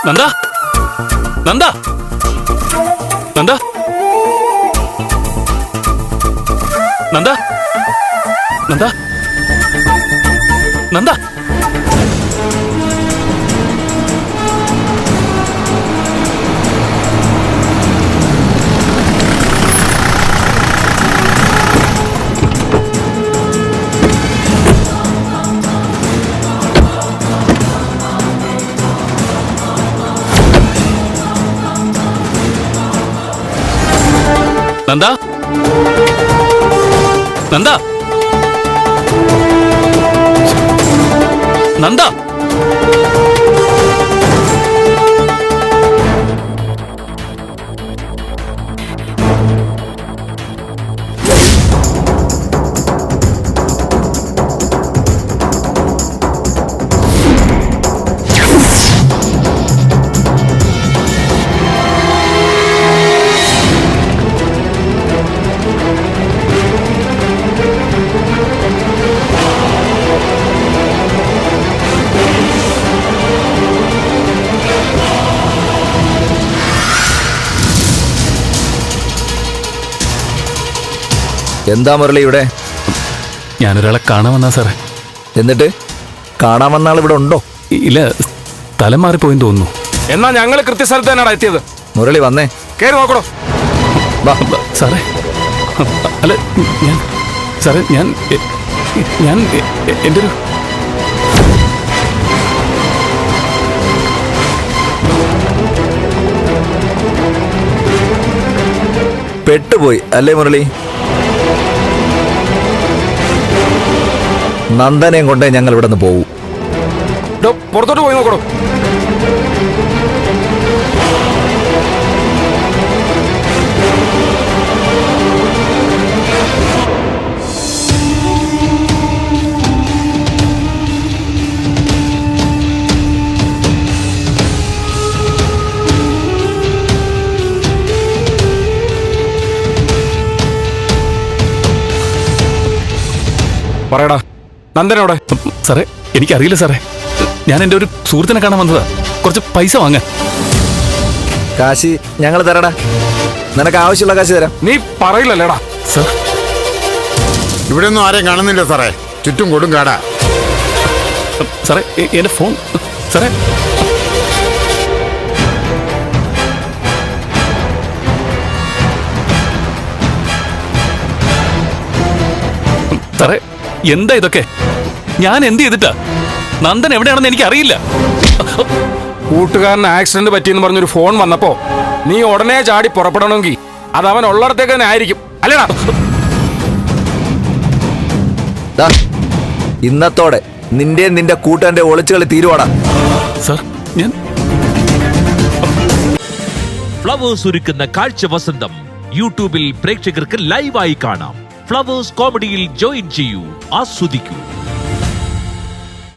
നന്ദ നന്ദ നന്ദ നന്ദ നന്ദ നന്ദ നന്ദ നന്ദ നന്ദ എന്താ മുരളി ഇവിടെ? ഞാനൊരാളെ കാണാൻ വന്നാ സാറേ. എന്നിട്ട് കാണാൻ വന്ന ആൾ ഇവിടെ ഉണ്ടോ? ഇല്ല, സ്ഥലം മാറിപ്പോയെന്ന് തോന്നുന്നു. എന്നാ ഞങ്ങൾ കൃത്യസ്ഥലത്ത് തന്നെയാണ് എത്തിയത്. മുരളി വന്നേ, കേറി നോക്കണോ? സാറേ അല്ല, ഞാൻ സാറേ ഞാൻ എൻ്റെ ഒരു പെട്ടുപോയി അല്ലേ മുരളി? നന്ദനെയും കൊണ്ടേ ഞങ്ങൾ ഇവിടെ നിന്ന് പോവൂ. പുറത്തോട്ട് പോയി നോക്കണോ? പറയടാ, നന്ദനോടെ? സാറേ എനിക്കറിയില്ല സാറേ. ഞാൻ എൻ്റെ ഒരു സുഹൃത്തിനെ കാണാൻ വന്നതാ, കുറച്ച് പൈസ വാങ്ങാൻ. കാശി ഞങ്ങൾ തരടാ, നിനക്ക് ആവശ്യമുള്ള കാശ് തരാം. നീ പറയില്ലല്ലേടാ? സാർ ഇവിടെ ഒന്നും ആരെയും കാണുന്നില്ല സാറേ, ചുറ്റും കൊടും കാടാ. സാറേ എൻ്റെ ഫോൺ സാറേ. സാറേ എന്താ ഇതൊക്കെ? ഞാൻ എന്ത് ചെയ്തിട്ടാ? നന്ദൻ എവിടെയാണെന്ന് എനിക്ക് അറിയില്ല. കൂട്ടുകാരന് ആക്സിഡന്റ് പറ്റിയെന്ന് പറഞ്ഞൊരു ഫോൺ വന്നപ്പോ നീ ഉടനെ ചാടി പുറപ്പെടണമെങ്കിൽ അത് അവൻ ഉള്ളിടത്തേക്ക് തന്നെ ആയിരിക്കും, അല്ലേടാ? ഇന്നത്തോടെ നിന്റെ കൂട്ടുകാരന്റെ ഒളിച്ചുകളി തീരുവാടാ. സാർ ഞാൻ ഫ്ലവേഴ്സ് ഒരുക്കുന്ന കാഴ്ച വസന്തം യൂട്യൂബിൽ പ്രേക്ഷകർക്ക് ലൈവായി കാണാം. ഫ്ലവേഴ്സ് കോമഡിയിൽ ജോയിൻ ചെയ്യൂ, ആസ്വദിക്കൂ.